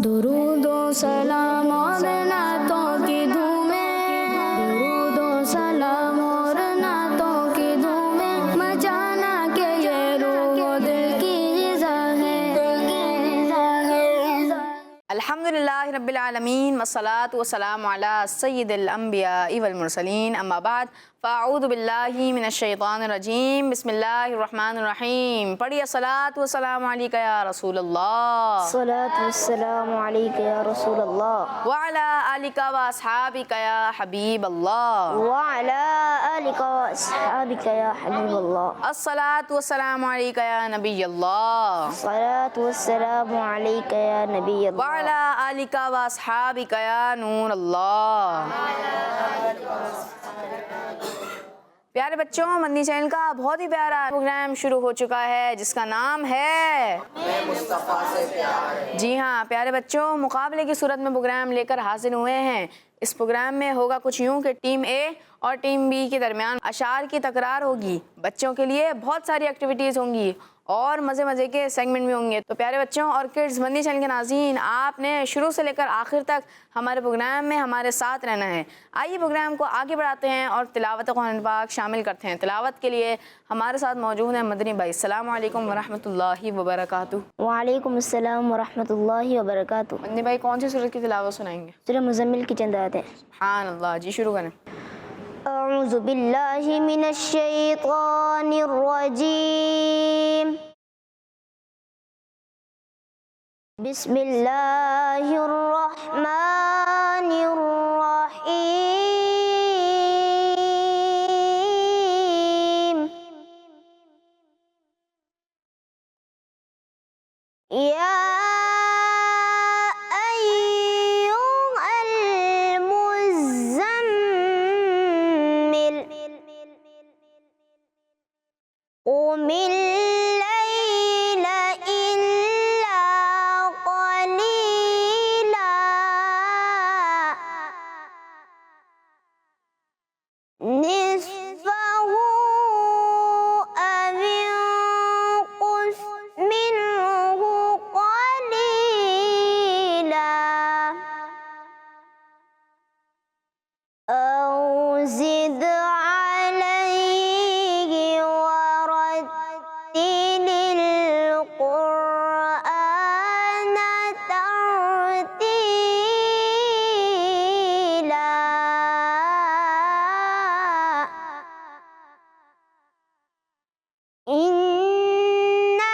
दुरूदो सलाम और नातों की धूमें, दुरूदो सलाम और नातों की धूमें, मचाना के ये रूह दिल की ग़िज़ा है। अल्हम्दुलिल्लाहि रब्बिल आलमीन वस्सलातु वस्सलामु अला सय्यिदिल अंबियाइ वल मुरसलीन अम्मा बाद फ़अऊज़ु बिल्लाहि मिनश शैतानिर रजीम बिस्मिल्लाहिर रहमानिर रहीम। पढ़िए सलात व सलाम अलैका या रसूलल्लाह, सलात वस्सलामु अलैका या रसूलल्लाह, व अला आलिका व अस्हाबिका या हबीबल्लाह, व अला आलिका व अस्हाबिका या हबीबल्लाह। अस्सलातु वस्सलामु अलैका या नबियल्लाह, सलात वस्सलामु अलैका या व नबियल्लाह, अला आलिका व अस्हाबिका या नूरल्लाह। प्यारे बच्चों, मदनी चैनल का बहुत ही प्यारा प्रोग्राम शुरू हो चुका है जिसका नाम है मुस्तफ़ा से प्यार। जी हाँ प्यारे बच्चों, मुकाबले की सूरत में प्रोग्राम लेकर हाजिर हुए हैं। इस प्रोग्राम में होगा कुछ यूँ कि टीम ए और टीम बी के दरमियान अशार की तकरार होगी। बच्चों के लिए बहुत सारी एक्टिविटीज़ होंगी और मज़े के सेगमेंट भी होंगे। तो प्यारे बच्चों और किड्स मदनी चैनल के नाज़रीन, आपने शुरू से लेकर आखिर तक हमारे प्रोग्राम में हमारे साथ रहना है। आइए प्रोग्राम को आगे बढ़ाते हैं और तिलावत कुरान पाक शामिल करते हैं। तिलावत के लिए हमारे साथ मौजूद हैं मदनी भाई। अस्सलामु अलैकुम वरहमतुल्लाहि वबरकातुहू। वालेकुम अस्सलाम व रहमतुल्लाहि व बरकातुहू। मदनी भाई कौन सी सूरत की तिलावत सुनाएंगे? सूरह मुज़म्मिल की चंद आयतें। सुभान अल्लाह, जी शुरू करें। अऊज़ु बिल्लाहि मिनश शैतानिर रजीम। बिस्मिल्लाहिर रहमानिर रहीम। या अय्युहल मुज़्ज़म्मिल क़ुमिल लैला इल्ला क़लीला निस्फ़हु अविन्क़ुस मिन्हु क़लीला औ ज़िद अलैहि वरत्तिलिल क़ुरआन तर्तीला। इन्ना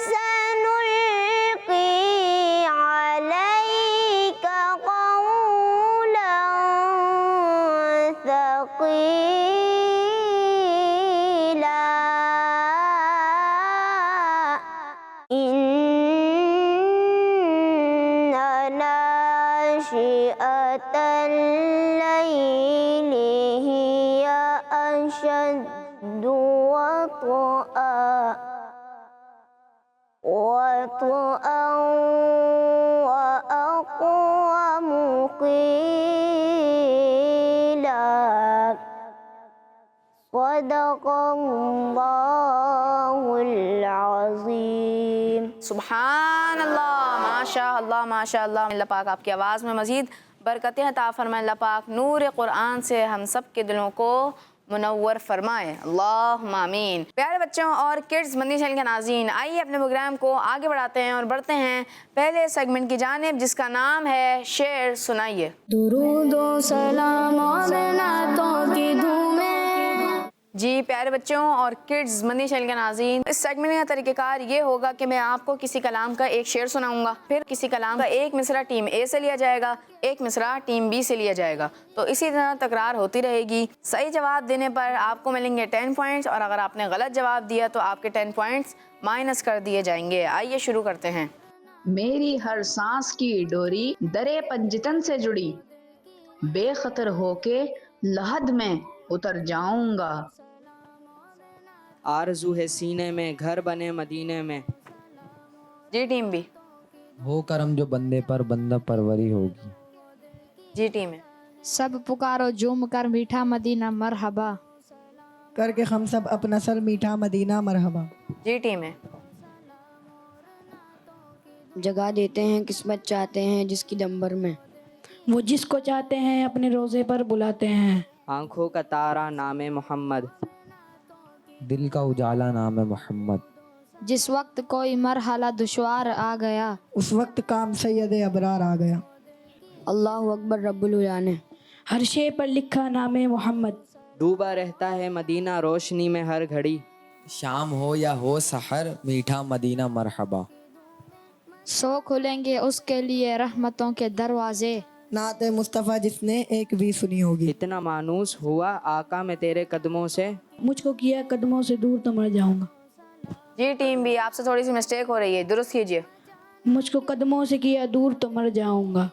सनुल्क़ी अलैका क़ौलन थक़ीला। इन्ना नाशिअतल लैलि हिया अशद्दु वत्अन व अक़वामु क़ीला। सदक़ल्लाहुल अज़ीम। सुभान अल्लाह, माशा अल्लाह माशा अल्लाह। अल्लाह पाक आपकी आवाज़ में मज़ीद बरकतें अता फरमाए। अल्लाह पाक नूर कुरान से हम सब के दिलों को मुनव्वर फरमाए, अल्लाहुम्मा आमीन। प्यारे बच्चों और किड्स मदनी चैनल के नाज़रीन, आइए अपने प्रोग्राम को आगे बढ़ाते हैं और बढ़ते हैं पहले सेगमेंट की जानिब जिसका नाम है शेर सुनाइए। दुरूदो सलाम और नातों की धूमें। जी प्यारे बच्चों और किड्स मदनी चैनल के नाज़रीन, इस सेगमेंट का तरीक़ेकार ये होगा कि मैं आपको किसी कलाम का एक शेर सुनाऊंगा, फिर किसी कलाम का एक मिसरा टीम ए से लिया जाएगा, एक मिसरा टीम बी से लिया जाएगा। तो इसी तरह तकरार होती रहेगी। सही जवाब देने पर आपको मिलेंगे 10 पॉइंट्स और अगर आपने गलत जवाब दिया तो आपके 10 पॉइंट्स माइनस कर दिए जाएंगे। आइए शुरू करते हैं। मेरी हर सांस की डोरी दरे पंजतन से जुड़ी, बेखतर होके लहद में उतर जाऊंगा। आरज़ू है सीने में घर बने मदीने में। जी टीम बी। हो करम जो बंदे पर बंदा परवरी होगी। जी टीम है। सब पुकारो झूम कर मीठा मदीना मरहबा। करके हम सब अपना सर मीठा मदीना मरहबा। जी टीम है। जगा देते हैं किस्मत चाहते हैं जिसकी दंबर में। वो जिसको चाहते हैं अपने रोज़े पर बुलाते हैं। आँखों का तारा नाम मोहम्मद, दिल का उजाला नाम है मोहम्मद। जिस वक्त कोई मरहला दुश्वार आ गया, उस वक्त काम सैयद अबरार आ गया। अल्लाहु अकबर रब्बुल उलाने। हर शे पर लिखा नाम मोहम्मद। डूबा रहता है मदीना रोशनी में हर घड़ी। शाम हो या हो सहर, मीठा मदीना मरहबा। सो खुलेंगे उसके लिए रहमतों के दरवाजे। नाते मुस्तफ़ा जिसने एक भी सुनी होगी। इतना मानूस हुआ आका में तेरे कदमों से, मुझको किया कदमों से दूर तो मर जाऊंगा। जी टीम बी, आपसे थोड़ी सी मिस्टेक हो रही है, दुरुस्त कीजिए। मुझको कदमों से किया दूर तो मर जाऊंगा।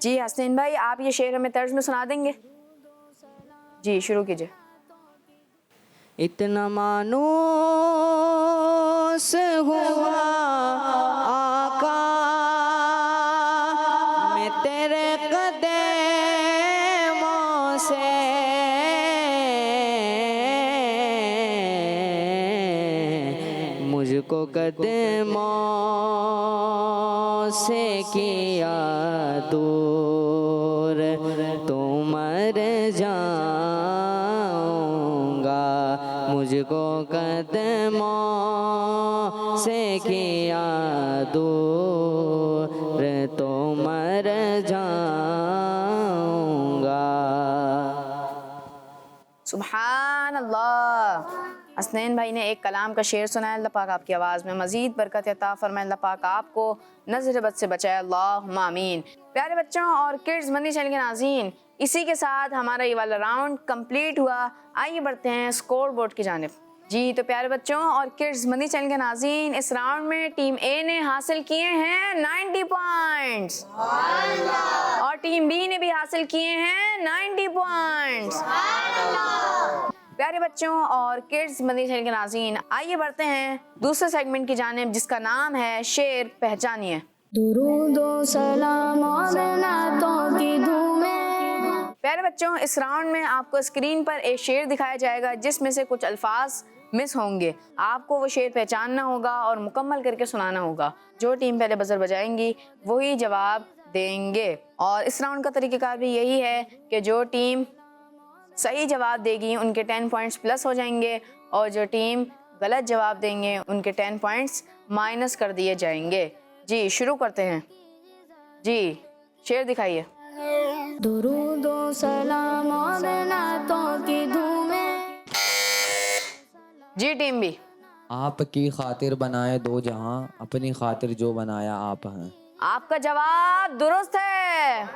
जी हसनैन भाई, आप ये शेर हमें तर्ज में सुना देंगे? जी शुरू कीजिए। इतना मानूस हुआ आका मैं तेरे कदमों से, मुझको कदमों से किया दूर तो मर जाऊंगा। मुझको कदमों से किया दूर तो मर जाऊंगा। सुभान अल्लाह। हसनैन भाई ने एक कलाम का शेर सुनाया, अल्लाह पाक आपकी आवाज़ में मज़ीद बरकत अता फरमाए, अल्लाह पाक आपको नज़र बद से बचाए, अल्लाहुम्मा आमीन। प्यारे बच्चों और किड्स मदनी चैनल के नाज़रीन, इसी के साथ हमारा ये वाला राउंड कंप्लीट हुआ। आइए बढ़ते हैं स्कोर बोर्ड की जानिब। जी तो प्यारे बच्चों और किड्स मदनी चैनल के नाज़रीन, इस राउंड में टीम ए ने हासिल किए हैं 90 पॉइंट्स और टीम बी ने भी हासिल किए हैं 90 पॉइंट्स। प्यारे बच्चों और किड्स मदनी चैनल के नाज़रीन, आइए बढ़ते हैं दूसरे सेगमेंट की जानिब जिसका नाम है शेर पहचानिए। दुरूदो सलाम और नातों की धूमें। प्यारे बच्चों, इस राउंड में आपको स्क्रीन पर एक शेर दिखाया जाएगा जिसमें से कुछ अल्फाज मिस होंगे। आपको वो शेर पहचानना होगा और मुकम्मल करके सुनाना होगा। जो टीम पहले बजर बजाएंगी वही जवाब देंगे। और इस राउंड का तरीक़ाकार भी यही है कि जो टीम सही जवाब देगी उनके 10 पॉइंट्स प्लस हो जाएंगे और जो टीम गलत जवाब देंगे उनके 10 पॉइंट्स माइनस कर दिए जाएंगे। जी शुरू करते हैं। जी शेर दिखाइए। दुरूदो सलाम और नातों की धूमें। जी टीम बी। आपकी खातिर बनाए दो जहां, अपनी खातिर जो बनाया आप हैं। आपका जवाब दुरुस्त है।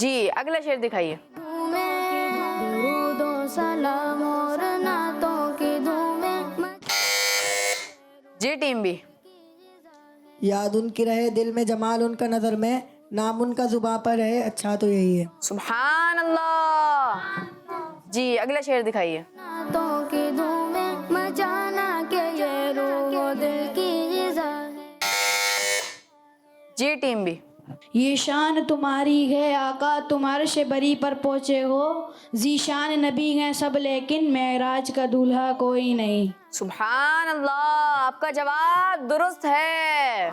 जी अगला शेर दिखाइए। दुरूदो सलाम और नातों की धूमें। जी टीम बी। याद उनकी रहे दिल में, जमाल उनका नजर में, नाम उनका जुबां पर रहे, अच्छा तो यही है। सुभान अल्लाह। जी अगला शेर दिखाइए। नातों की धूमें मचाना के ये रूह दिल की ग़िज़ा है। जी टीम बी। ये शान तुम्हारी है आका, तुम अर्श बरी पर पहुँचे हो। जीशान नबी हैं सब लेकिन मेराज का दूल्हा कोई नहीं। सुभान अल्लाह, आपका जवाब दुरुस्त है।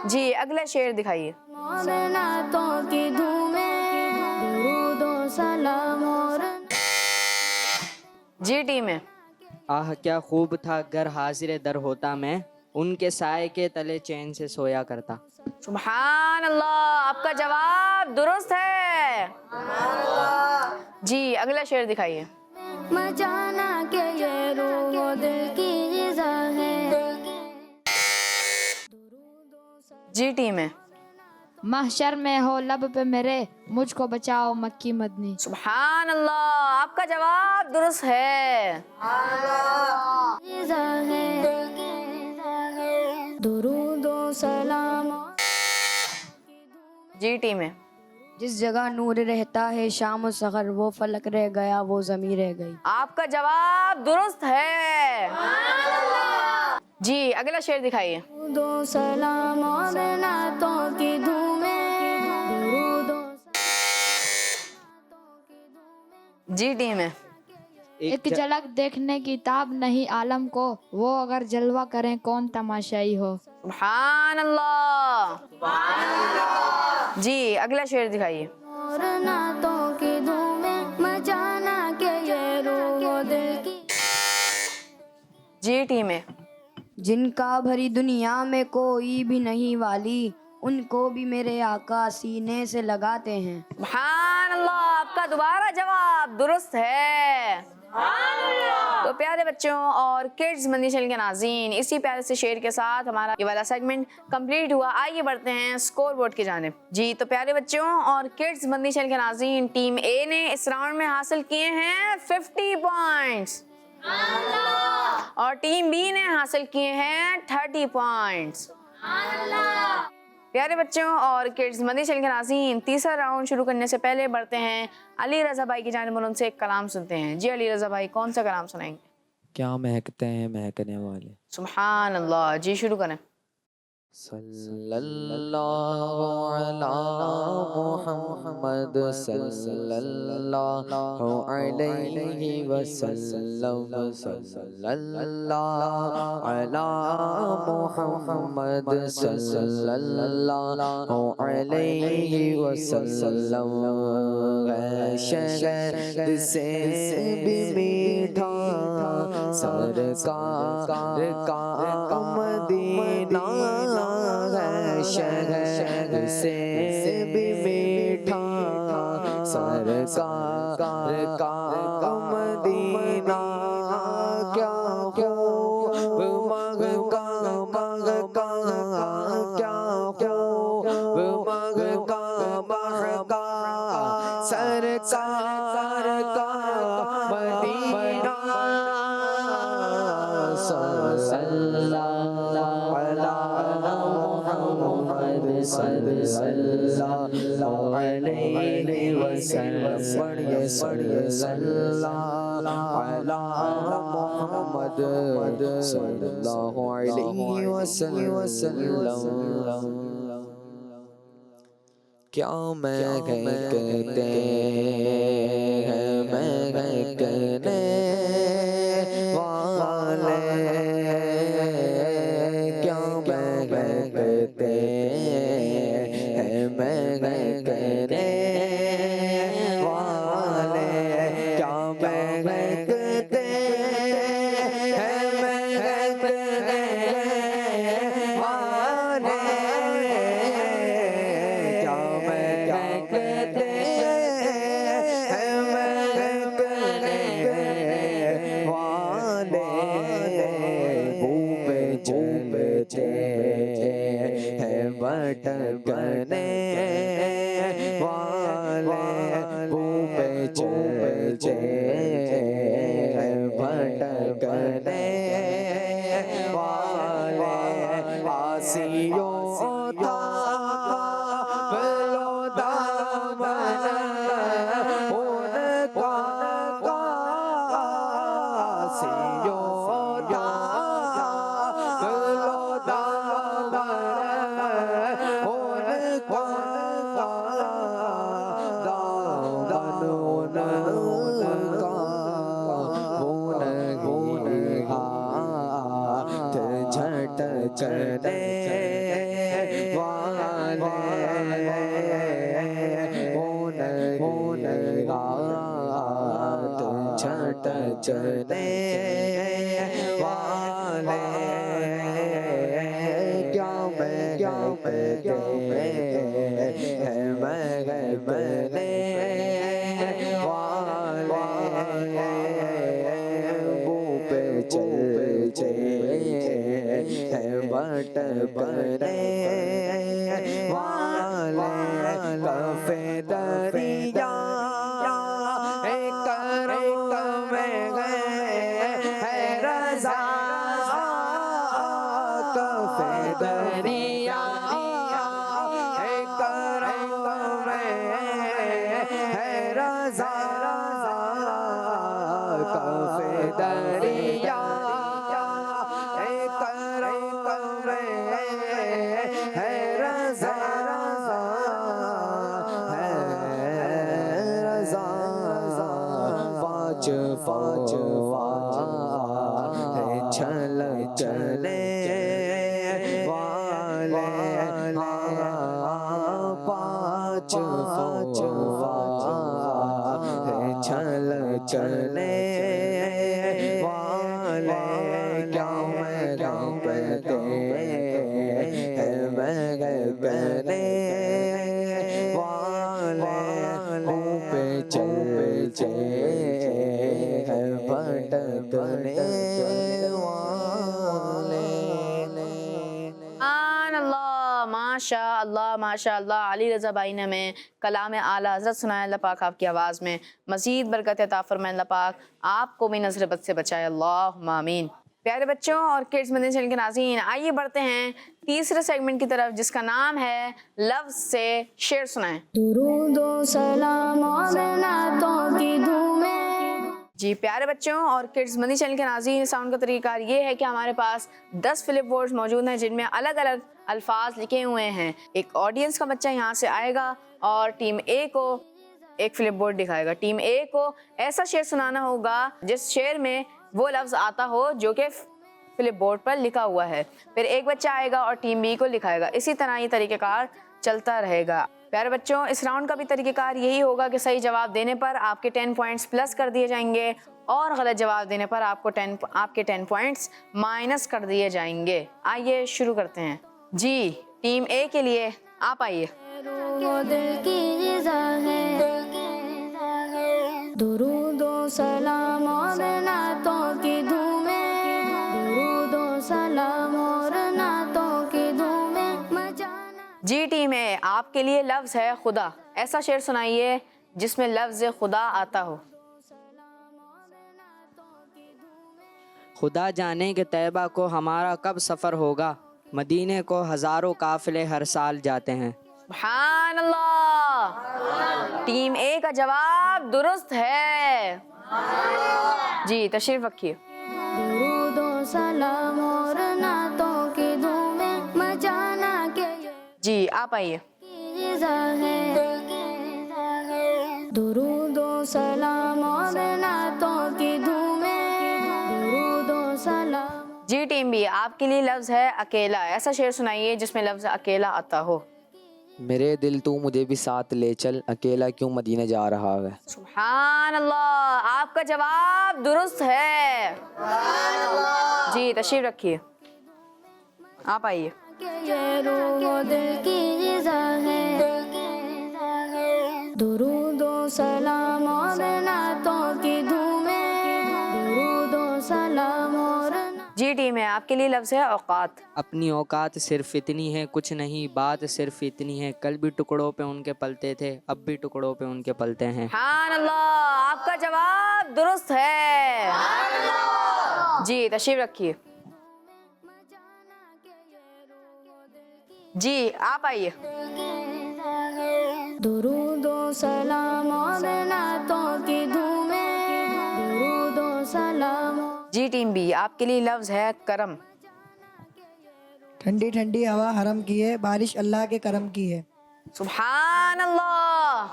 जी अगला शेर दिखाइए। और नातों की धूमें दुरूदो सलाम और। जी टीम है। आह क्या खूब था घर हाजिर दर होता मैं, उनके साए के तले चैन से सोया करता। सुभान अल्लाह, आपका जवाब दुरुस्त है। जी अगला शेर दिखाइए। मचाना के ये रूह दिल की ग़िज़ा है। जी टीम है। महशर में हो लब पे मेरे, मुझको बचाओ मक्की मदनी। सुभान अल्लाह, आपका जवाब दुरुस्त है। ग़िज़ा है। दुरूदो सलाम। जी टीम है। जिस जगह नूर रहता है शाम सगर, वो फलक रह गया वो ज़मीं रह गई। आपका जवाब दुरुस्त है। जी अगला शेर दिखाइए। दुरूदो सलाम और नातों की धूमें। दुरूदो। जी टीम है। एक झलक देखने की ताब नहीं आलम को, वो अगर जलवा करें कौन तमाशाई हो। सुभान अल्लाह। जी अगला शेर दिखाइए। और नातों की धूमें मचाना के ये रूह दिल की। जी टीम है। जिनका भरी दुनिया में कोई भी नहीं वाली, उनको भी मेरे आका सीने से लगाते हैं। सुभान अल्लाह। आपका दोबारा जवाब दुरुस्त है। तो प्यारे बच्चों और किड्स मंदी चैनल के नाज़रीन, इसी प्यारे से शेर के साथ हमारा ये वाला सेगमेंट कंप्लीट हुआ। आइए बढ़ते हैं स्कोर बोर्ड की जानिब। जी तो प्यारे बच्चों और किड्स मंदी चैनल के नाज़रीन, टीम ए ने इस राउंड में हासिल किए हैं 50 पॉइंट्स और टीम बी ने हासिल किए हैं 30 पॉइंट्स। प्यारे बच्चों और किड्स मंदी चैनल के नाज़रीन, तीसरा राउंड शुरू करने से पहले बढ़ते हैं अली रज़ा भाई की जानिब और उनसे एक कलाम सुनते हैं। जी अली रज़ा भाई, कौन सा कलाम सुनाएंगे? क्या महकते हैं महकने वाले। सुभान अल्लाह। जी शुरू करें। सल्लल्लाहु अला मुहम्मद सल्लल्लाहु अलैहि वसल्लम। सल्लल्लाहु अला मुहम्मद सल्लल्लाहु अलैहि वसल्लम। शहद से भी मीठा सरकार का मदीना है, शहद से भी मीठा सरकार का मदीना। क्या खूब महका महका, क्या खूब महका महका सरकार का मदीना। सल्लल्लाहु अला मुहम्मद सल्लल्लाहु अलैहि वसल्लम। पढ़िए पढ़िए सल्लल्लाहु अला मुहम्मद सल्लल्लाहु अलैहि वसल्लम। क्या महकते हैं महकने वाले, क्या महकते हैं महकने वाले, क्या महकते हैं महकने वाले, क्या महकते हैं महकने वाले। भूपे चलते हैं भटकने वाले, भूपे चलते हैं भटकने वाले। आसियों था बलो दामन उनका, आसियों था बलो दामन उनका, दामन उनका उनके हाथ झटकने वाले, उनके हाथ झटकने वाले। क्या महकते हैं महकने वाले, भूपे चलते हैं भटकने वाले। कफ़े दरिया करम में है रज़ा, कफ़े दरिया करम में है रज़ा, कफ़े दरिया करम में है रज़ा, है रज़ा। पाँच फौवा है चल चले वाले पाँच फौवा है चल चले वाले क्या कहते हैं मैं वाले पे चलते हैं भटकने वाले। अल्लाह माशा अल्लाह माशा अल्लाह। अली रज़ा भाई ने हमें कलाम आला हज़रत सुनाया, अल्लाह पाक आपकी आवाज़ में मज़ीद बरकत अता फरमाए, अल्लाह पाक आपको भी नज़र बद से बचाए, अल्लाहुम्मा आमीन। प्यारे बच्चों और किड्स मदनी चैनल के नाज़रीन, आइए बढ़ते हैं तीसरे सेगमेंट की तरफ जिसका नाम है लफ्ज़ से शेर सुनाएं। दुरूदो सलाम और नातों की धूमें। जी प्यारे बच्चों और किड्स मदनी चैनल के नाज़रीन, साउंड का तरीक़ाकार ये है कि हमारे पास 10 फ्लिप बोर्ड्स मौजूद हैं जिनमें अलग अलग अल्फाज लिखे हुए हैं। एक ऑडियंस का बच्चा यहाँ से आएगा और टीम ए को एक फ्लिप बोर्ड दिखाएगा। टीम ए को ऐसा शेर सुनाना होगा जिस शेर में वो लफ्ज़ आता हो जो कि फ्लिप बोर्ड पर लिखा हुआ है। फिर एक बच्चा आएगा और टीम बी को लिखाएगा। इसी तरह ये तरीक़ेकार चलता रहेगा। प्यारे बच्चों, इस राउंड का भी तरीक़ेकार यही होगा कि सही जवाब देने पर आपके 10 पॉइंट्स प्लस कर दिए जाएंगे और गलत जवाब देने पर आपके 10 पॉइंट्स माइनस कर दिए जाएंगे। आइए शुरू करते हैं। जी टीम ए के लिए आप आइए। वो दिल की ग़िज़ा है, दुरूदो सलाम और नातों की धूमें। दुरूदो सलाम और नातों की धूमें मचाना। जी टीम ए, आपके लिए लफ्ज़ है खुदा। ऐसा शेर सुनाइए जिसमें लफ्ज़ खुदा आता हो। खुदा जाने के तैयबा को हमारा कब सफ़र होगा, मदीने को हज़ारों काफ़िले हर साल जाते हैं। सुभान अल्लाह। टीम ए का जवाब दुरुस्त है। जी तशरीफ रखिए। दुरूदो सलाम और नातों की धूमें मचाना के ये जी आप आइए। ग़िज़ा है। दुरूदो सलाम और नातों की धूमें। दुरूदो सलाम। जी टीम बी, आपके लिए लफ्ज़ है अकेला। ऐसा शेर सुनाइए जिसमें लफ्ज़ अकेला आता हो। मेरे दिल तू मुझे भी साथ ले चल, अकेला क्यों मदीने जा रहा है। सुभान अल्लाह, आपका जवाब दुरुस्त है। जी तशरीफ रखिए, आप आइए। ये रूह दिल की ग़िज़ा है। दुरूदो सलाम और नातों की धूमें। दुरूदो सलाम और जी टीम है, आपके लिए लफ्ज़ है औकात। अपनी औकात सिर्फ इतनी है, कुछ नहीं बात सिर्फ इतनी है। कल भी टुकड़ों पे उनके पलते थे, अब भी टुकड़ों पे उनके पलते हैं। सुभान अल्लाह, आपका जवाब दुरुस्त है। जी तशरीफ रखिए। जी आप आइए। दुरूदो सलाम और नातों की धूमें। दुरूदो सलाम। जी टीम बी, आपके लिए लफ्ज़ है करम। ठंडी ठंडी हवा हरम की है, बारिश अल्लाह के करम की है। सुभान अल्लाह।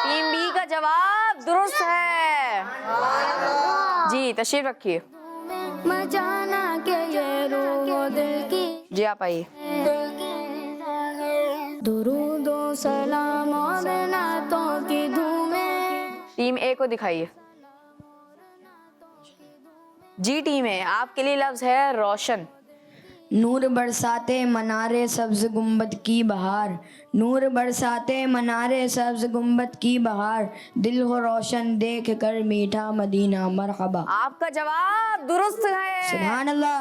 टीम बी का जवाब दुरुस्त है। जी तशरीफ रखिए। मचाना के ये रूह दिल की। जी आप आइए। दुरूदो सलाम और नातों की धूमें। टीम ए को दिखाइए। जी टीम है, आपके लिए लफ्ज़ है रोशन। नूर बरसाते मनारे सब्ज गुंबद की बहार। नूर बरसाते मनारे सब्ज गुंबद की बहार। दिल हो रोशन देख कर मीठा मदीना मरहबा। आपका जवाब दुरुस्त है। सुभान अल्लाह।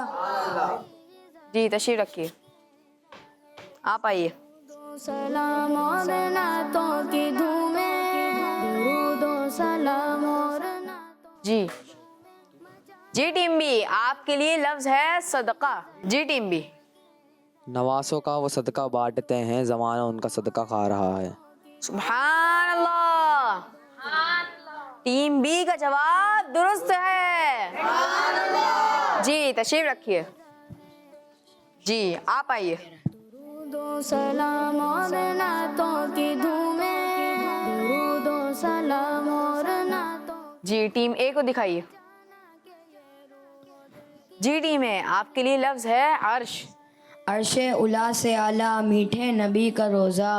जी तशरीफ रखिए, आप आइए। सलाम और नातों की धूमें। दुरूदो सलाम और नातों। जी टीम बी, आपके लिए लफ्ज़ है सदका। जी टीम बी। नवासों का वो सदका बांटते हैं, ज़माना उनका सदका खा रहा है। सुभान अल्लाह। टीम बी का जवाब दुरुस्त है। जी तशरीफ रखिए। जी आप आइए। दुरूदो सलाम और नातों की धूमें। दुरूदो सलाम और नातों। जी टीम ए को दिखाइए। जी टीम ए, आपके लिए लफ्ज है अर्श। अर्शे उला से आला मीठे नबी का रोज़ा,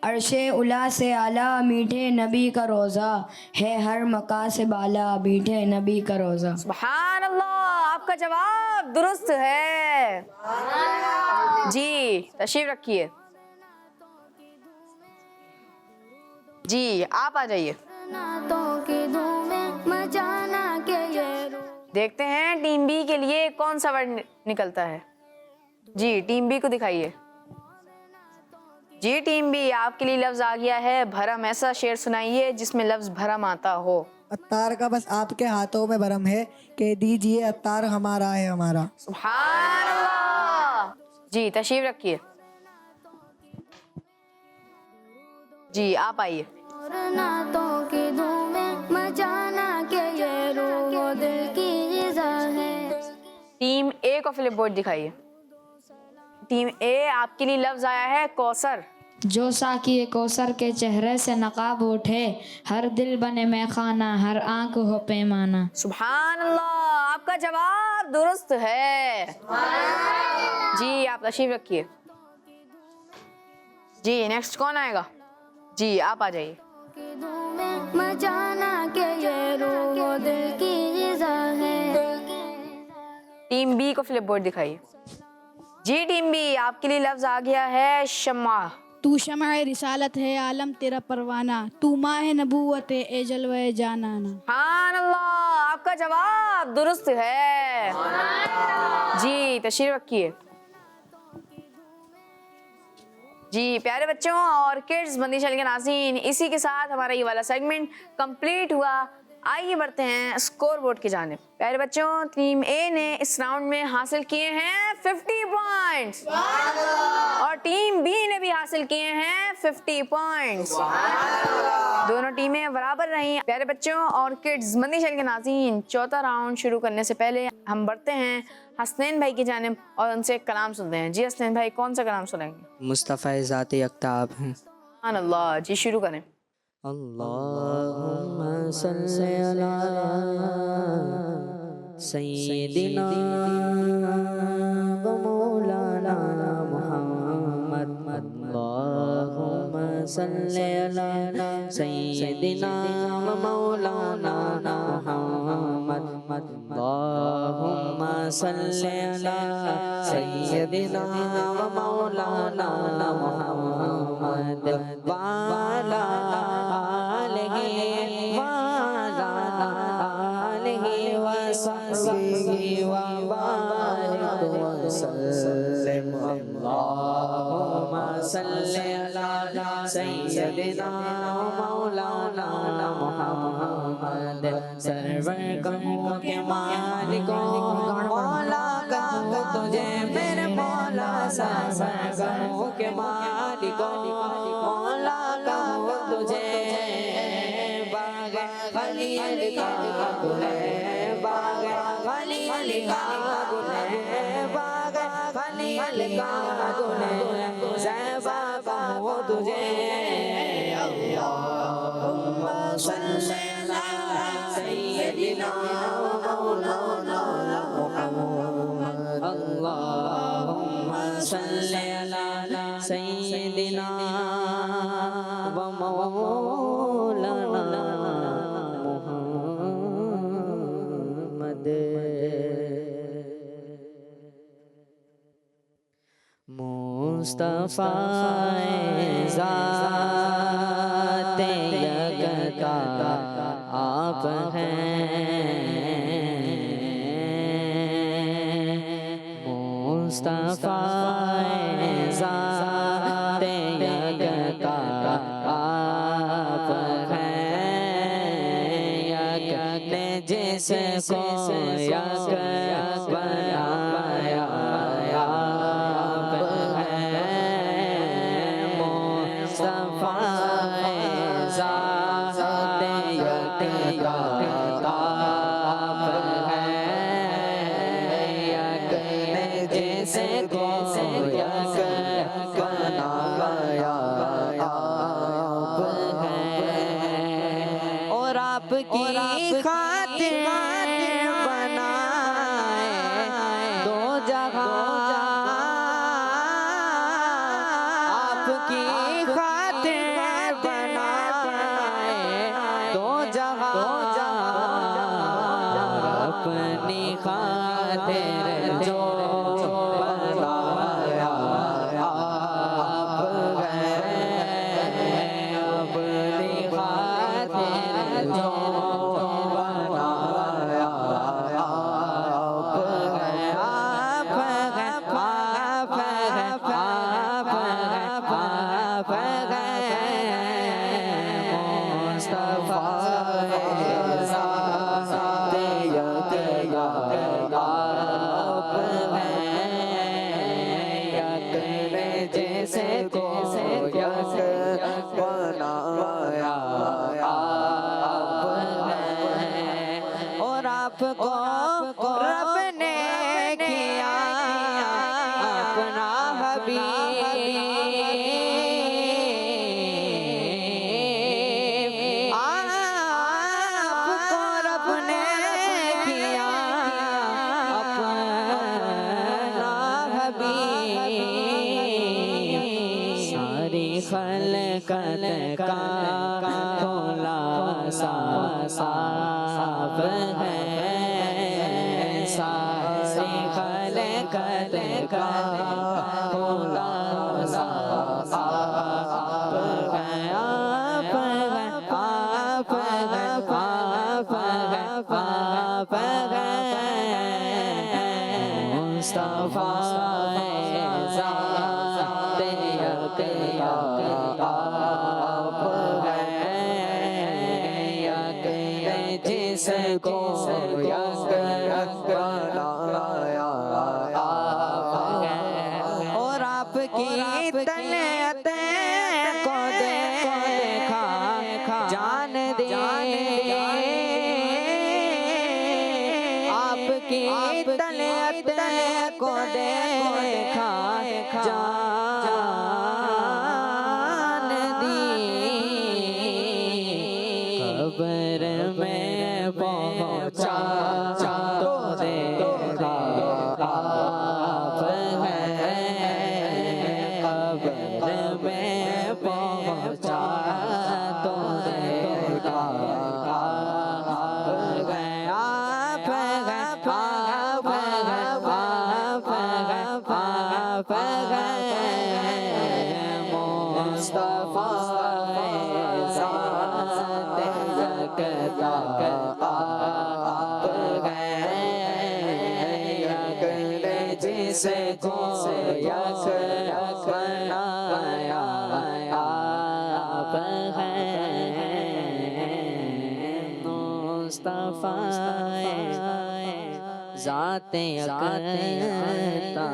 अर्शे उला से आला मीठे नबी का रोज़ा, है हर मका से बाला मीठे नबी का रोज़ा। सुभान अल्लाह, आपका जवाब दुरुस्त है। जी तशरीफ रखिए। जी आप आ जाइए। नातों की धूमें मचाना के ये रो देखते हैं टीम बी के लिए कौन सा वर्ड निकलता है। जी टीम बी को दिखाइए। जी टीम बी, आपके लिए लफ्ज आ गया है भरम। ऐसा शेर सुनाइए जिसमें लफ्ज भरम आता हो। अत्तार का बस आपके हाथों में भरम है, कह दीजिए अत्तार हमारा है हमारा। सुभान अल्लाह। जी तशरीफ रखिए। जी आप आइए। और नातों की धूमें मचाना के ये रो दिल की ग़िज़ा है। टीम ए को फ्लिप बोर्ड दिखाइए। टीम ए, आपके लिए लफ्ज आया है कौसर। जो साकी कौसर के चेहरे से नकाब उठे, हर दिल बने में खाना, हर आंख हो पैमाना। सुभान अल्लाह, आपका जवाब दुरुस्त है। जी आप तशरीफ रखिए। जी नेक्स्ट कौन आएगा? जी आप आ जाइए। की धूमें मचाना के ये रो दिल की ग़िज़ा है। टीम बी को फ्लिप बोर्ड दिखाइए। जी टीम बी, आपके लिए लफ्ज आ गया है शम्मा। तू शम्अ रिसालत है आलम तेरा परवाना, तू माह नबूवत है ए जलवे जानाना। सुभान अल्लाह, आपका जवाब दुरुस्त है। जी तशरीफ रखिए। जी प्यारे बच्चों और किड्स बंदिश के नाज़रीन, इसी के साथ हमारा ये वाला सेगमेंट कंप्लीट हुआ। आइए बढ़ते हैं स्कोर बोर्ड की जानिब। प्यारे बच्चों, टीम ए ने इस राउंड में हासिल किए हैं 50 पॉइंट्स और टीम बी ने भी हासिल किए हैं 50 पॉइंट्स। दोनों टीमें बराबर रही। प्यारे बच्चों और किड्स बंदिश के नाज़रीन, चौथा राउंड शुरू करने से पहले हम बढ़ते हैं हसनैन भाई की जानिब और उनसे एक कलाम सुनते हैं। जी हसनैन भाई, कौन सा कलाम सुनाएंगे? मुस्तफ़ा ज़ाते यकता आप हैं। सुभान अल्लाह। जी शुरू करें। अल्लाहुम्मा सल्ली अला सय्यिदिना व मौलाना मुहम्मद। अल्लाहुम्मा सल्ली अला सय्यिदिना व मौलाना मुहम्मद। अल्लाहुम्मा सल्ली अला सय्यिदिना व मौलाना मुहम्मद व अला सय्यदिना मौलाना मुहम्मद। सरवर गमों के मालिक मौला का तुझे मेरे मौला, सरवर गमों के मालिक मौला का तुझे, बाग़ खलील का गुल है, बाग़ खलील का गुल है, बाग़ खलील का गुल है, ज़ैबा का वो तुझे। अल्लाहुम्मा सल्ली अला सय्यिदिना मौलाना मुहम्मद। अल्लाहुम्मा सल्ली अला सय्यिदिना व मौलाना मुहम्मद। मुस्तफ़ा ज़ाते यकता आप हैं, मुस्तफ़ा ज़ाते यकता आप हैं, यक ने जिसको यक बनाया आपकी आपकी खातिर बनाए दो जहां अपनी खातिर जो बनाया आप गए अपनी खातिर जो बनाया आप गए आप जैसे को बनाया और आपको रब ने किया अपना हबीब आपको रब ने किया अपना हबीब सारी खलकत का खुलासा साफ है सारी खलकत का खुलासा साफ है आप मुस्तफा जिसको बनाया और आपकी तलत को देखा जान दे आपकी तलत को देखा जान दी खबर में पहुंचा तो देखा आप हैं खबर में पहुंचा तो देखा आप हैं आप मुस्तफा जिसको बनाया आप हैं मुस्तफा ज़ाते अक़ता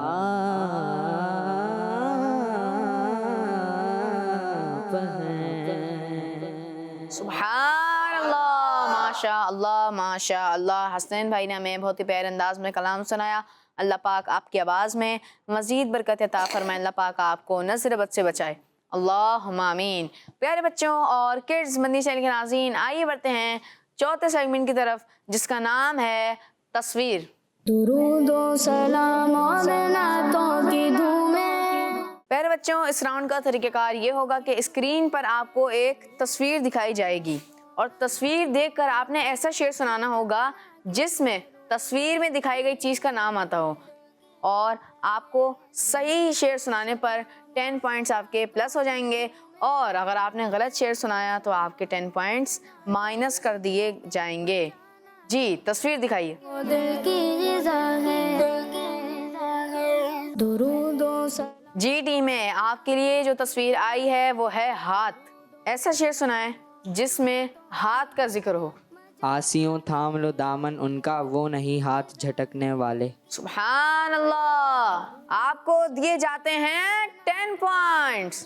आप हैं। सुभान अल्लाह, माशा अल्लाह माशा अल्लाह। हसनैन भाई ने हमें बहुत ही प्यारे अंदाज में कलाम सुनाया। अल्लाह पाक आपकी आवाज़ में मज़ीद बरकत अता फरमाए। अल्लाह पाक आपको नज़र बद से बचाए, अल्लाहुम्मा आमीन। प्यारे बच्चों और किड्स मदनी चैनल के नाज़रीन, आइए बढ़ते हैं चौथे सेगमेंट की तरफ जिसका नाम है तस्वीर। दुरूदो सलाम और नातों की धूमें। प्यारे बच्चों, इस राउंड का तरीक़ाकार ये होगा कि स्क्रीन पर आपको एक तस्वीर दिखाई जाएगी और तस्वीर देखकर आपने ऐसा शेर सुनाना होगा जिसमें तस्वीर में दिखाई गई चीज़ का नाम आता हो और आपको सही शेर सुनाने पर 10 पॉइंट्स आपके प्लस हो जाएंगे और अगर आपने गलत शेर सुनाया तो आपके 10 पॉइंट्स माइनस कर दिए जाएंगे। जी, तस्वीर दिखाइए। वो दिल की ग़िज़ा है, दुरूदो सलाम। जी टीम में आपके लिए जो तस्वीर आई है वो है हाथ। ऐसा शेर सुनाए जिसमें हाथ का जिक्र हो। आसियों थाम लो दामन उनका, वो नहीं हाथ झटकने वाले। सुभान अल्लाह, आपको दिए जाते हैं 10 पॉइंट्स।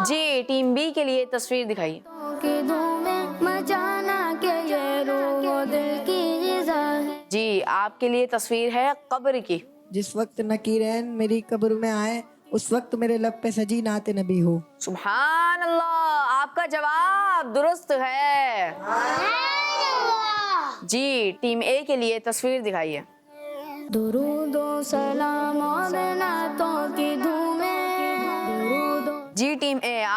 जी, टीम बी के लिए तस्वीर दिखाइए। की धूमें मचाना के ये रूह वो दिल की ग़िज़ा है। जी, आपके लिए तस्वीर है कब्र की। जिस वक्त नकीरैन मेरी कब्र में आए उस वक्त मेरे लब पे सजी नाते नबी हो। सुभान अल्लाह, आपका जवाब दुरुस्त है। जी, टीम ए के लिए तस्वीर दिखाइए। दुरूदो सलाम और नातों की धूम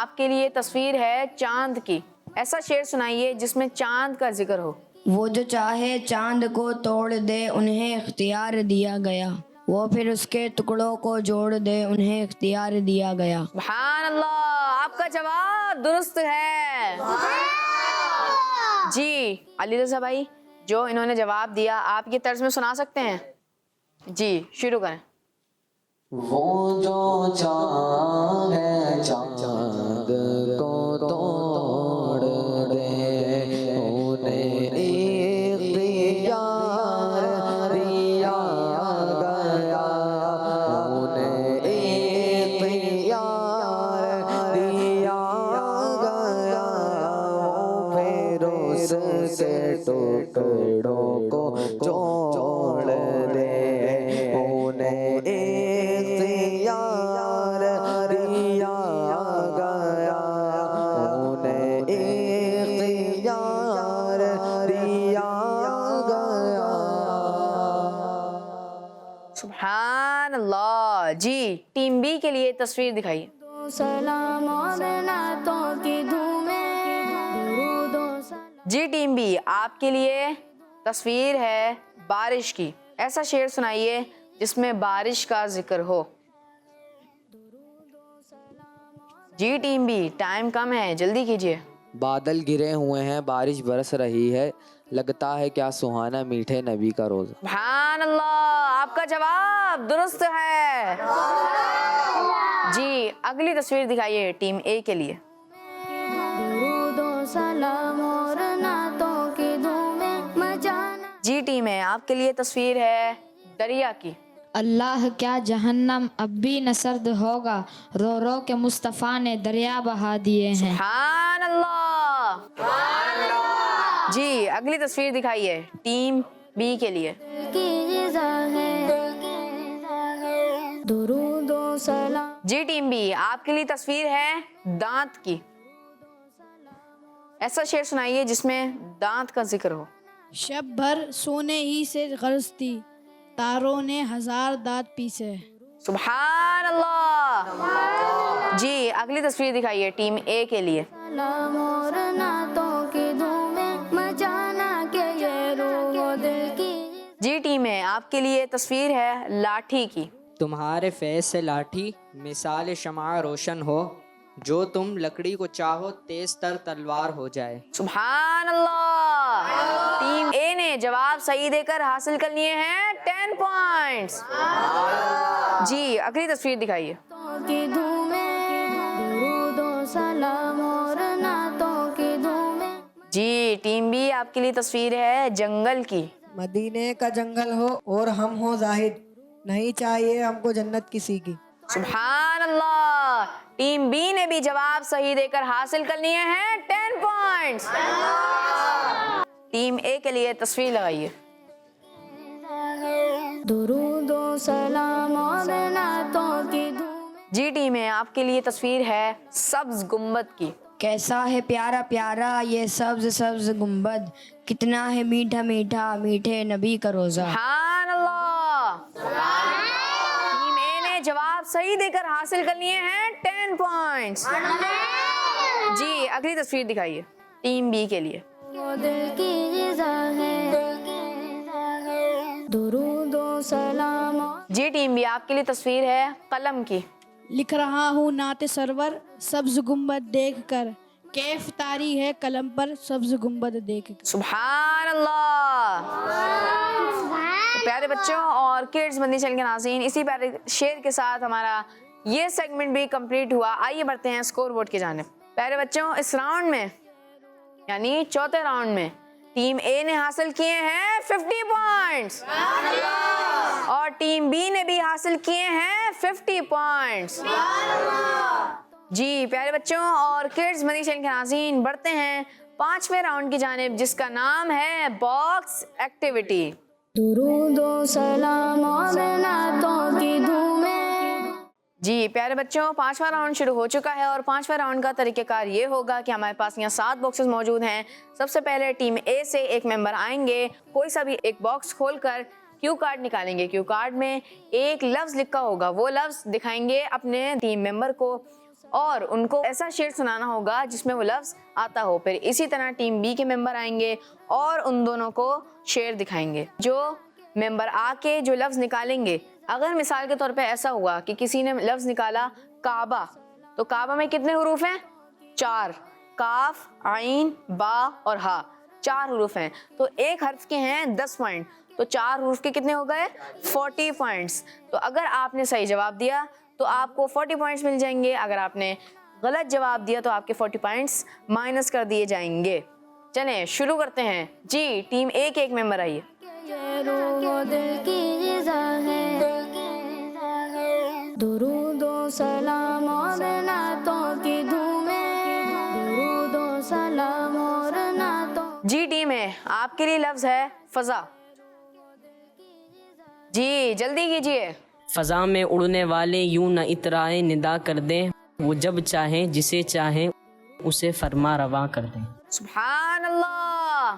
आपके लिए तस्वीर है चांद की। ऐसा शेर सुनाइए जिसमें चांद का जिक्र हो। वो जो चाहे चांद को तोड़ दे उन्हें इख्तियार दिया गया, वो फिर उसके टुकड़ों को जोड़ दे उन्हें इख्तियार दिया गया। सुभान अल्लाह, आपका जवाब दुरुस्त है जी। अली रज़ा भाई, जो इन्होंने जवाब दिया आप ये तर्ज में सुना सकते हैं जी, शुरू करें। वो जो चाहे चांद को तोड़ दे उन्हें इख्तियार दिया गया, उन्हें इख्तियार दिया गया, वो फिर उसके टुकड़ों को जोड़ दे उन्हें इख्तियार दिया गया, उन्हें इख्तियार दिया गया। सुभान अल्लाह जी। टीम बी के लिए तस्वीर दिखाइए। दो सलाम और नातों की धूमें, दुरूद और सलाम। जी टीम बी, आपके लिए तस्वीर है बारिश की। ऐसा शेर सुनाइए जिसमें बारिश का जिक्र हो। जी टीम बी, टाइम कम है, जल्दी कीजिए। बादल घिरे हुए हैं, बारिश बरस रही है, लगता है क्या सुहाना मीठे नबी का रोज़ा। सुभान अल्लाह, आपका जवाब दुरुस्त है जी। अगली तस्वीर दिखाइए टीम ए के लिए। दुरूद और सलाम और नातों की धूमें मचाना। जी टीम है, आपके लिए तस्वीर है दरिया की। अल्लाह क्या जहन्नम अब भी न सर्द होगा, रो रो के मुस्तफ़ा ने दरिया बहा दिए हैं। सुभान अल्लाह जी। अगली तस्वीर दिखाइए टीम बी के लिए। की ग़िज़ा है, दुरूद और सलाम। जी टीम बी, आपके लिए तस्वीर है दांत की। ऐसा शेर सुनाइए जिसमें दांत का जिक्र हो। शब भर सोने ही से गर्ज थी, तारों ने हजार दांत पीसे। सुभान अल्लाह जी। अगली तस्वीर दिखाइए टीम ए के लिए। सलाम और नातों की धूमें मचाना के ये रूह दिल की। जी टीम है, आपके लिए तस्वीर है लाठी की। तुम्हारे फैज़ से लाठी मिसाल शमा रोशन हो, जो तुम लकड़ी को चाहो तेज तर तलवार हो जाए। सुभान अल्लाह। टीम ए ने जवाब सही देकर हासिल कर लिए हैं 10 पॉइंट्स जी। अगली तस्वीर दिखाइए। की धूमें, दुरूद और सलाम और नातों की धूमें। जी टीम बी, आपके लिए तस्वीर है जंगल की। मदीने का जंगल हो और हम हो जाहिद, नहीं चाहिए हमको जन्नत किसी की। सुभान अल्लाह। टीम बी ने भी जवाब सही देकर हासिल कर लिए हैं 10 पॉइंट्स। टीम ए के लिए तस्वीर लगाइए। दुरूद और सलाम और नातों की धूमें। जी टीम है, आपके लिए तस्वीर है सब्ज गुम्बद की। कैसा है प्यारा प्यारा ये सब्ज सब्ज गुंबद, कितना है मीठा मीठा मीठे नबी का रोज़ा। सुभान अल्लाह। टीम ए ने जवाब सही देकर हासिल कर लिए हैं 10 पॉइंट्स जी। अगली तस्वीर दिखाइए टीम बी के लिए। वो दिल की ग़िज़ा है, दुरूद और सलाम और। जी टीम बी, आपके लिए तस्वीर है कलम की। लिख रहा हूँ नाते सरवर सब्ज गुम्बद देख कर, कैफ तारी है कलम पर सब्ज गुम्बद देख कर। सुभान अल्लाह। तो प्यारे बच्चों और किड्स मदनी चैनल के नाज़रीन, इसी प्यारे शेर के साथ हमारा ये सेगमेंट भी कंप्लीट हुआ। आइए बढ़ते हैं स्कोर बोर्ड की जानिब। प्यारे बच्चों, इस राउंड में यानी चौथे राउंड में टीम ए ने हासिल किए हैं 50 पॉइंट्स और टीम बी ने भी हासिल किए हैं 50 पॉइंट्स जी। प्यारे बच्चों और किड्स मदनी चैनल के नाज़रीन, बढ़ते हैं 5वें राउंड की जानिब जिसका नाम है बॉक्स एक्टिविटी। दुरूद और सलाम और नातों की धूमें। जी प्यारे बच्चों, 5वां राउंड शुरू हो चुका है और 5वें राउंड का तरीक़ेकार ये होगा कि हमारे पास यहाँ 7 बॉक्सेस मौजूद हैं। सबसे पहले टीम ए से एक मेंबर आएंगे, कोई सा भी एक बॉक्स खोलकर क्यू कार्ड निकालेंगे। क्यू कार्ड में एक लफ्ज़ लिखा होगा, वो लफ्ज़ दिखाएंगे अपने टीम मेंबर को और उनको ऐसा शेर सुनाना होगा जिसमें वो लफ्ज़ आता हो। फिर इसी तरह टीम बी के मेंबर आएंगे और उन दोनों को शेर दिखाएंगे। जो मेंबर आके जो लफ्ज़ निकालेंगे, अगर मिसाल के तौर पे ऐसा हुआ कि किसी ने लफ्ज़ निकाला काबा, तो काबा में कितने हुरूफ हैं? 4, काफ, आइन, बा और हा, 4 हुरूफ हैं। तो एक हर्फ के हैं 10 पॉइंट, तो 4 हुरूफ के कितने हो गए? 40 पॉइंट्स। तो अगर आपने सही जवाब दिया तो आपको 40 पॉइंट्स मिल जाएंगे। अगर आपने गलत जवाब दिया तो आपके 40 पॉइंट्स माइनस कर दिए जाएंगे। चलें शुरू करते हैं जी। टीम ए के एक मेंबर आइए। ये रूह दिल की ग़िज़ा है, दुरूद व सलाम और नातों की धूमें, दुरूद व सलाम और नातों। जी टीम है, आपके लिए लफ्ज़ है फ़ज़ा। जी जल्दी कीजिए। फ़ज़ा में उड़ने वाले यूं न इतराए निदा कर दें, वो जब चाहें जिसे चाहें उसे फरमा रवा कर दें। सुभान अल्लाह।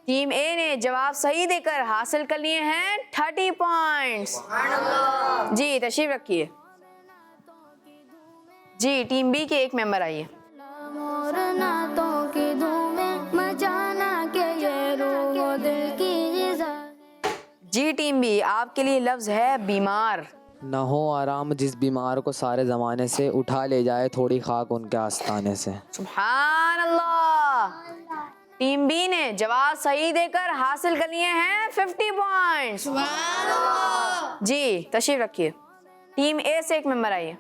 टीम ए ने जवाब सही देकर हासिल कर लिए हैं 30 पॉइंट्स। जी तशरीफ रखिए। जी टीम बी के एक मेंबर आइए। और नातों की धूमें मचाना के ये रूह दिल की ग़िज़ा। जी टीम बी, आपके लिए लफ्ज़ है बीमार। न हो आराम जिस बीमार को सारे ज़माने से, उठा ले जाए थोड़ी खाक उनके आस्ताने से। सुभान अल्लाह। टीम बी ने जवाब सही देकर हासिल कर लिए हैं 50 पॉइंट्स। जी तशरीफ रखिए। टीम ए से एक मेंबर आइए।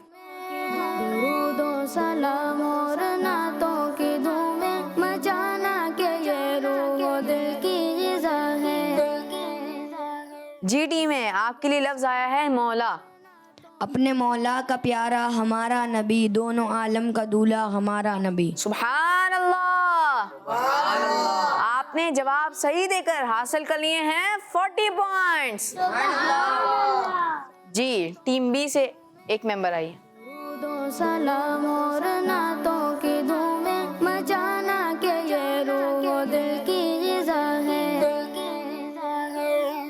दुरूद व सलाम और नातों की धूमें मचाना के ये रूह दिल की ग़िज़ा है। जी टीम है, आपके लिए लफ्ज़ आया है मौला। अपने मौला का प्यारा हमारा नबी, दोनों आलम का दूल्हा हमारा नबी। सुभान अल्लाह। आपने जवाब सही देकर हासिल कर लिए हैं 40 पॉइंट्स। जी टीम बी से एक मेंबर आइए। दुरूद व सलाम और नातों की धूमें मचाना के ये रूह दिल की ग़िज़ा है।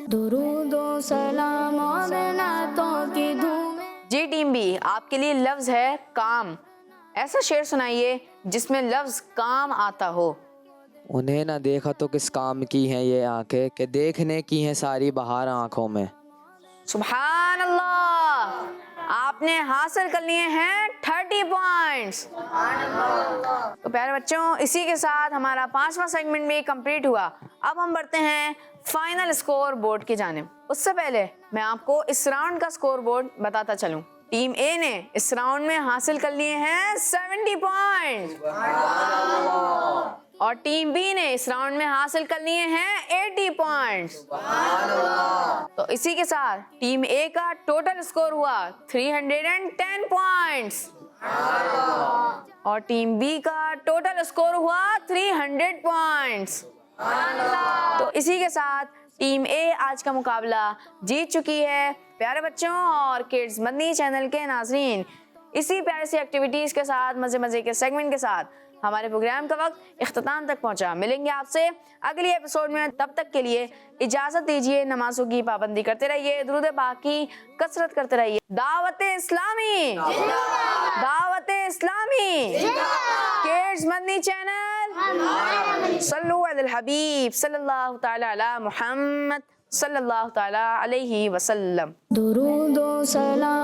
दुरूद व सलाम और नातों की धूमें। जी टीम बी, आपके लिए लफ्ज़ है काम। ऐसा शेर सुनाइए जिसमें लफ्ज़ काम आता हो। उन्हें न देखा तो किस काम की हैं ये आंखें, कि देखने की हैं सारी बहार आंखों में। सुभान अल्लाह। आपने हासिल कर लिए हैं 30 पॉइंट्स। तो प्यारे बच्चों, इसी के साथ हमारा 5वां सेगमेंट भी कंप्लीट हुआ। अब हम बढ़ते हैं फाइनल स्कोर बोर्ड की जानिब। उससे पहले मैं आपको इस राउंड का स्कोर बोर्ड बताता चलूं। टीम ए ने इस राउंड में हासिल कर लिए हैं 70 पॉइंट्स और टीम बी ने इस राउंड में हासिल कर लिए हैं 80 पॉइंट्स। तो इसी के साथ टीम ए का टोटल स्कोर हुआ 310 पॉइंट्स और टीम बी का टोटल स्कोर हुआ 300 पॉइंट्स। तो इसी के साथ टीम ए आज का मुकाबला जीत चुकी है। प्यारे बच्चों और किड्स मदनी चैनल के नाज़रीन, इसी प्यारे सी एक्टिविटीज़ के साथ, मज़े मज़े के सेगमेंट के साथ हमारे प्रोग्राम का वक्त इख्तिताम तक पहुंचा। मिलेंगे आपसे अगली एपिसोड में। तब तक के लिए इजाज़त दीजिए। नमाजों की पाबंदी करते रहिए, दुरूद पाक की कसरत करते रहिए। Dawat Islami, Dawat Islami, kids Madani channel. सल्लु अलल हबीब सल्लल्लाहु तआला अला मुहम्मद सल्लल्लाहु तआला अलैहि वसल्लम। दुरूद व सलाम